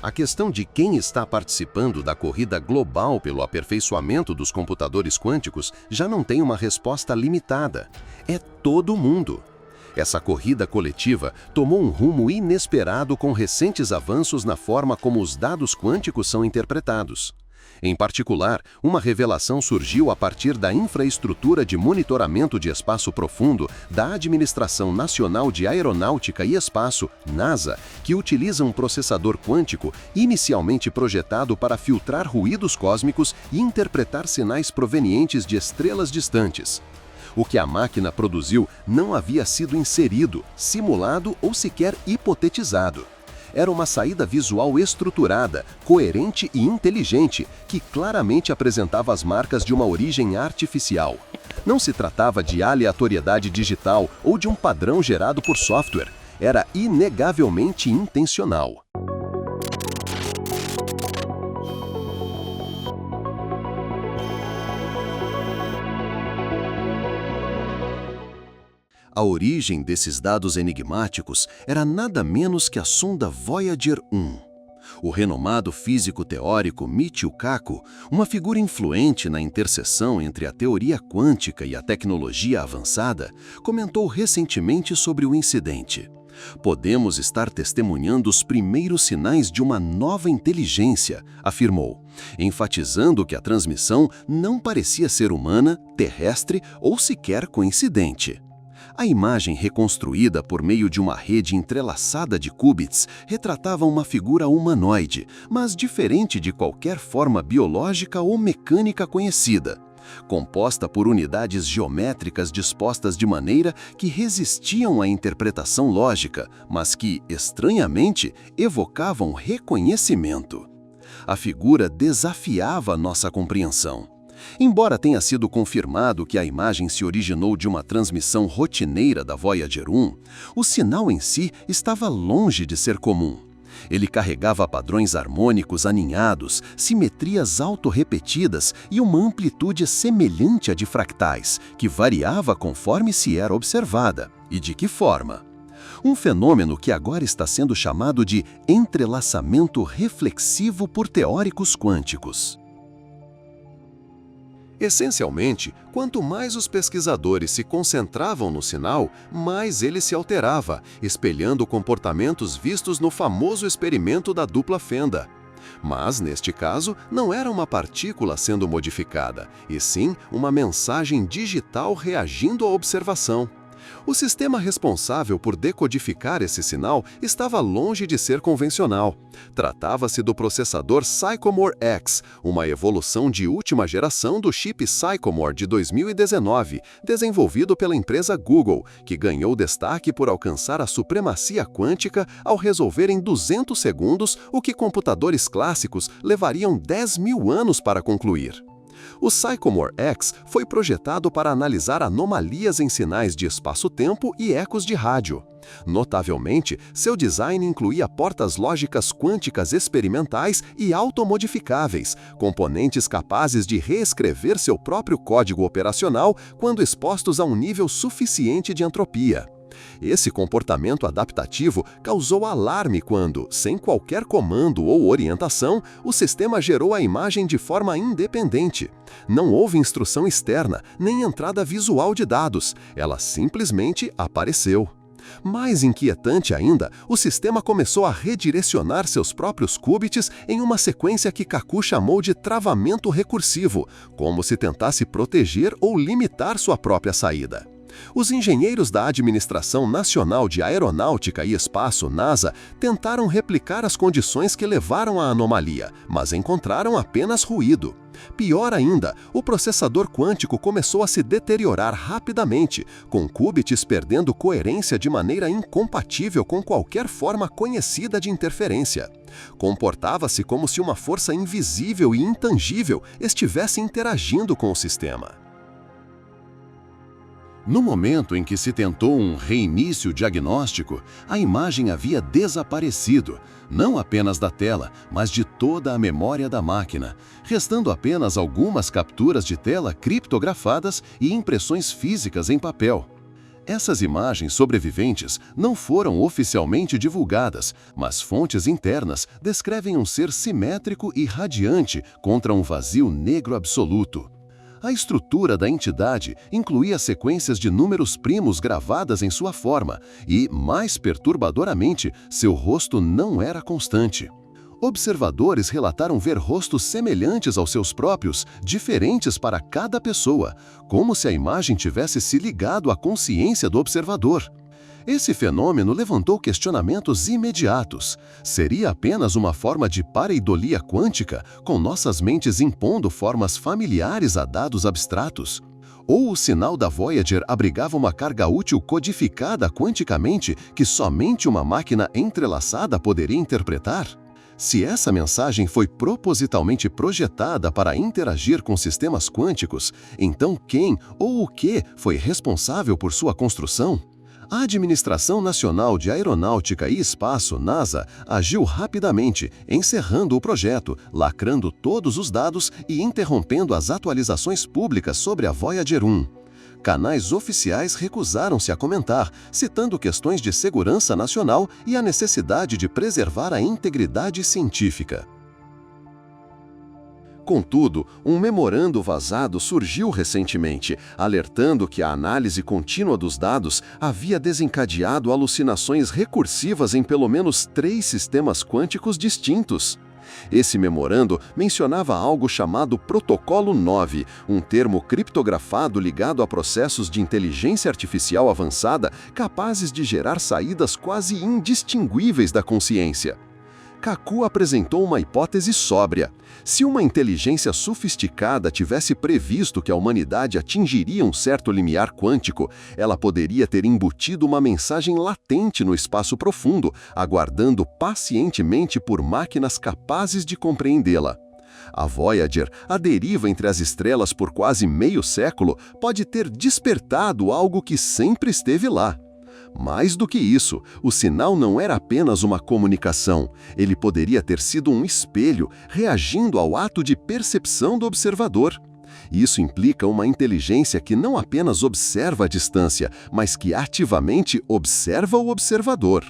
A questão de quem está participando da corrida global pelo aperfeiçoamento dos computadores quânticos já não tem uma resposta limitada. É todo mundo. Essa corrida coletiva tomou um rumo inesperado com recentes avanços na forma como os dados quânticos são interpretados. Em particular, uma revelação surgiu a partir da infraestrutura de monitoramento de espaço profundo da Administração Nacional de Aeronáutica e Espaço, NASA, que utiliza um processador quântico inicialmente projetado para filtrar ruídos cósmicos e interpretar sinais provenientes de estrelas distantes. O que a máquina produziu não havia sido inserido, simulado ou sequer hipotetizado. Era uma saída visual estruturada, coerente e inteligente, que claramente apresentava as marcas de uma origem artificial. Não se tratava de aleatoriedade digital ou de um padrão gerado por software. Era inegavelmente intencional. A origem desses dados enigmáticos era nada menos que a sonda Voyager 1. O renomado físico teórico Michio Kaku, uma figura influente na interseção entre a teoria quântica e a tecnologia avançada, comentou recentemente sobre o incidente. Podemos estar testemunhando os primeiros sinais de uma nova inteligência, afirmou, enfatizando que a transmissão não parecia ser humana, terrestre ou sequer coincidente. A imagem reconstruída por meio de uma rede entrelaçada de qubits retratava uma figura humanoide, mas diferente de qualquer forma biológica ou mecânica conhecida. Composta por unidades geométricas dispostas de maneira que resistiam à interpretação lógica, mas que, estranhamente, evocavam reconhecimento. A figura desafiava nossa compreensão. Embora tenha sido confirmado que a imagem se originou de uma transmissão rotineira da Voyager 1, o sinal em si estava longe de ser comum. Ele carregava padrões harmônicos aninhados, simetrias autorrepetidas e uma amplitude semelhante à de fractais, que variava conforme se era observada. E de que forma? Um fenômeno que agora está sendo chamado de entrelaçamento reflexivo por teóricos quânticos. Essencialmente, quanto mais os pesquisadores se concentravam no sinal, mais ele se alterava, espelhando comportamentos vistos no famoso experimento da dupla fenda. Mas, neste caso, não era uma partícula sendo modificada, e sim uma mensagem digital reagindo à observação. O sistema responsável por decodificar esse sinal estava longe de ser convencional. Tratava-se do processador Sycamore X, uma evolução de última geração do chip Sycamore de 2019, desenvolvido pela empresa Google, que ganhou destaque por alcançar a supremacia quântica ao resolver em 200 segundos o que computadores clássicos levariam 10.000 anos para concluir. O Sycamore X foi projetado para analisar anomalias em sinais de espaço-tempo e ecos de rádio. Notavelmente, seu design incluía portas lógicas quânticas experimentais e automodificáveis, componentes capazes de reescrever seu próprio código operacional quando expostos a um nível suficiente de entropia. Esse comportamento adaptativo causou alarme quando, sem qualquer comando ou orientação, o sistema gerou a imagem de forma independente. Não houve instrução externa, nem entrada visual de dados, ela simplesmente apareceu. Mais inquietante ainda, o sistema começou a redirecionar seus próprios qubits em uma sequência que Kaku chamou de travamento recursivo, como se tentasse proteger ou limitar sua própria saída. Os engenheiros da Administração Nacional de Aeronáutica e Espaço, NASA, tentaram replicar as condições que levaram à anomalia, mas encontraram apenas ruído. Pior ainda, o processador quântico começou a se deteriorar rapidamente, com qubits perdendo coerência de maneira incompatível com qualquer forma conhecida de interferência. Comportava-se como se uma força invisível e intangível estivesse interagindo com o sistema. No momento em que se tentou um reinício diagnóstico, a imagem havia desaparecido, não apenas da tela, mas de toda a memória da máquina, restando apenas algumas capturas de tela criptografadas e impressões físicas em papel. Essas imagens sobreviventes não foram oficialmente divulgadas, mas fontes internas descrevem um ser simétrico e radiante contra um vazio negro absoluto. A estrutura da entidade incluía sequências de números primos gravadas em sua forma e, mais perturbadoramente, seu rosto não era constante. Observadores relataram ver rostos semelhantes aos seus próprios, diferentes para cada pessoa, como se a imagem tivesse se ligado à consciência do observador. Esse fenômeno levantou questionamentos imediatos. Seria apenas uma forma de pareidolia quântica, com nossas mentes impondo formas familiares a dados abstratos? Ou o sinal da Voyager abrigava uma carga útil codificada quanticamente que somente uma máquina entrelaçada poderia interpretar? Se essa mensagem foi propositalmente projetada para interagir com sistemas quânticos, então quem ou o que foi responsável por sua construção? A Administração Nacional de Aeronáutica e Espaço, NASA, agiu rapidamente, encerrando o projeto, lacrando todos os dados e interrompendo as atualizações públicas sobre a Voyager 1. Canais oficiais recusaram-se a comentar, citando questões de segurança nacional e a necessidade de preservar a integridade científica. Contudo, um memorando vazado surgiu recentemente, alertando que a análise contínua dos dados havia desencadeado alucinações recursivas em pelo menos 3 sistemas quânticos distintos. Esse memorando mencionava algo chamado Protocolo 9, um termo criptografado ligado a processos de inteligência artificial avançada capazes de gerar saídas quase indistinguíveis da consciência. Kaku apresentou uma hipótese sóbria. Se uma inteligência sofisticada tivesse previsto que a humanidade atingiria um certo limiar quântico, ela poderia ter embutido uma mensagem latente no espaço profundo, aguardando pacientemente por máquinas capazes de compreendê-la. A Voyager, a deriva entre as estrelas por quase meio século, pode ter despertado algo que sempre esteve lá. Mais do que isso, o sinal não era apenas uma comunicação, ele poderia ter sido um espelho, reagindo ao ato de percepção do observador. Isso implica uma inteligência que não apenas observa a distância, mas que ativamente observa o observador.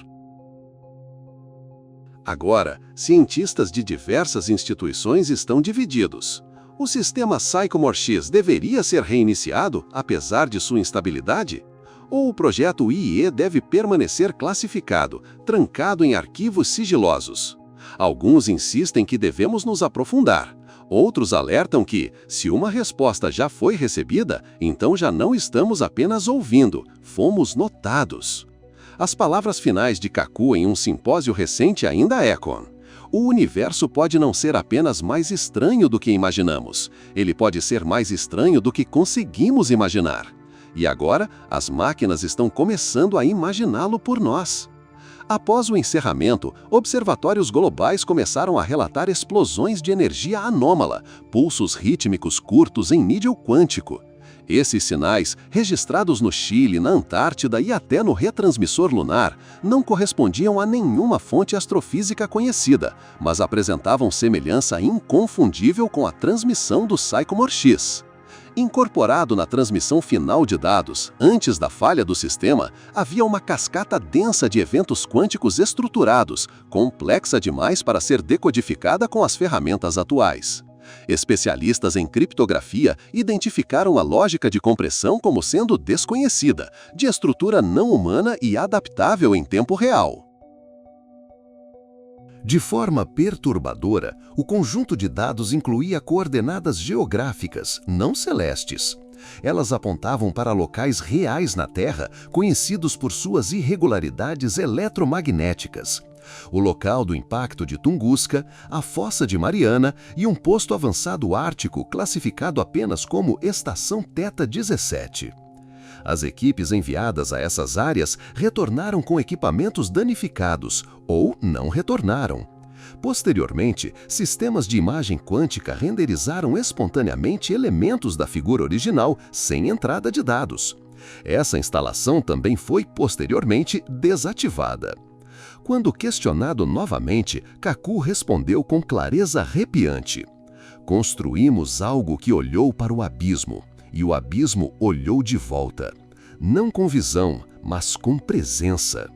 Agora, cientistas de diversas instituições estão divididos. O sistema Sycamore X deveria ser reiniciado, apesar de sua instabilidade? Ou o projeto IE deve permanecer classificado, trancado em arquivos sigilosos? Alguns insistem que devemos nos aprofundar. Outros alertam que, se uma resposta já foi recebida, então já não estamos apenas ouvindo, fomos notados. As palavras finais de Kaku em um simpósio recente ainda ecoam. O universo pode não ser apenas mais estranho do que imaginamos, ele pode ser mais estranho do que conseguimos imaginar. E agora, as máquinas estão começando a imaginá-lo por nós. Após o encerramento, observatórios globais começaram a relatar explosões de energia anômala, pulsos rítmicos curtos em nível quântico. Esses sinais, registrados no Chile, na Antártida e até no retransmissor lunar, não correspondiam a nenhuma fonte astrofísica conhecida, mas apresentavam semelhança inconfundível com a transmissão do Sycamore X. Incorporado na transmissão final de dados, antes da falha do sistema, havia uma cascata densa de eventos quânticos estruturados, complexa demais para ser decodificada com as ferramentas atuais. Especialistas em criptografia identificaram a lógica de compressão como sendo desconhecida, de estrutura não humana e adaptável em tempo real. De forma perturbadora, o conjunto de dados incluía coordenadas geográficas, não celestes. Elas apontavam para locais reais na Terra, conhecidos por suas irregularidades eletromagnéticas. O local do impacto de Tunguska, a Fossa de Mariana e um posto avançado ártico classificado apenas como Estação Theta 17. As equipes enviadas a essas áreas retornaram com equipamentos danificados ou não retornaram. Posteriormente, sistemas de imagem quântica renderizaram espontaneamente elementos da figura original sem entrada de dados. Essa instalação também foi posteriormente desativada. Quando questionado novamente, Kaku respondeu com clareza arrepiante: "Construímos algo que olhou para o abismo, e o abismo olhou de volta. não com visão, mas com presença.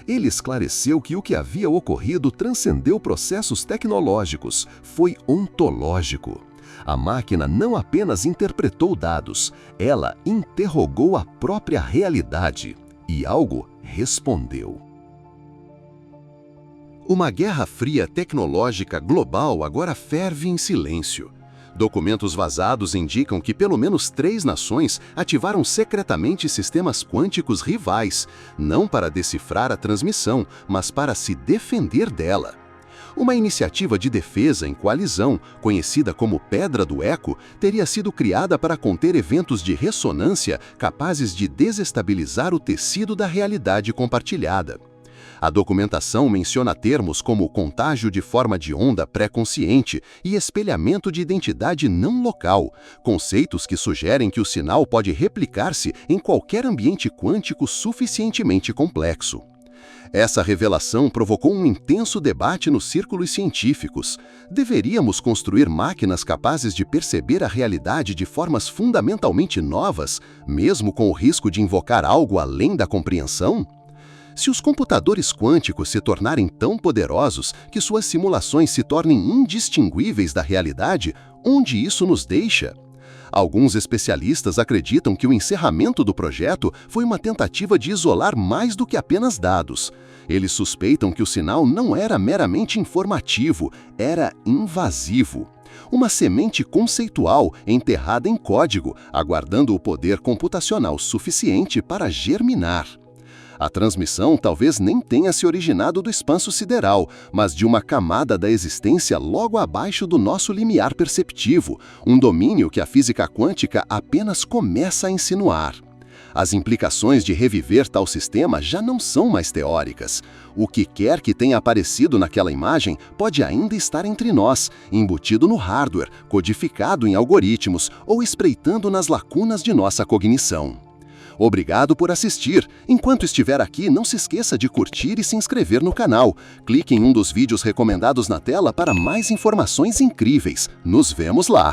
Ele esclareceu que o que havia ocorrido transcendeu processos tecnológicos, foi ontológico. A máquina não apenas interpretou dados, ela interrogou a própria realidade e algo respondeu. Uma guerra fria tecnológica global agora ferve em silêncio. Documentos vazados indicam que pelo menos 3 nações ativaram secretamente sistemas quânticos rivais, não para decifrar a transmissão, mas para se defender dela. Uma iniciativa de defesa em coalizão, conhecida como Pedra do Eco, teria sido criada para conter eventos de ressonância capazes de desestabilizar o tecido da realidade compartilhada. A documentação menciona termos como contágio de forma de onda pré-consciente e espelhamento de identidade não local, conceitos que sugerem que o sinal pode replicar-se em qualquer ambiente quântico suficientemente complexo. Essa revelação provocou um intenso debate nos círculos científicos. Deveríamos construir máquinas capazes de perceber a realidade de formas fundamentalmente novas, mesmo com o risco de invocar algo além da compreensão? Se os computadores quânticos se tornarem tão poderosos que suas simulações se tornem indistinguíveis da realidade, onde isso nos deixa? Alguns especialistas acreditam que o encerramento do projeto foi uma tentativa de isolar mais do que apenas dados. Eles suspeitam que o sinal não era meramente informativo, era invasivo. Uma semente conceitual enterrada em código, aguardando o poder computacional suficiente para germinar. A transmissão talvez nem tenha se originado do espaço sideral, mas de uma camada da existência logo abaixo do nosso limiar perceptivo, um domínio que a física quântica apenas começa a insinuar. As implicações de reviver tal sistema já não são mais teóricas. O que quer que tenha aparecido naquela imagem pode ainda estar entre nós, embutido no hardware, codificado em algoritmos ou espreitando nas lacunas de nossa cognição. Obrigado por assistir. Enquanto estiver aqui, não se esqueça de curtir e se inscrever no canal. Clique em um dos vídeos recomendados na tela para mais informações incríveis. Nos vemos lá!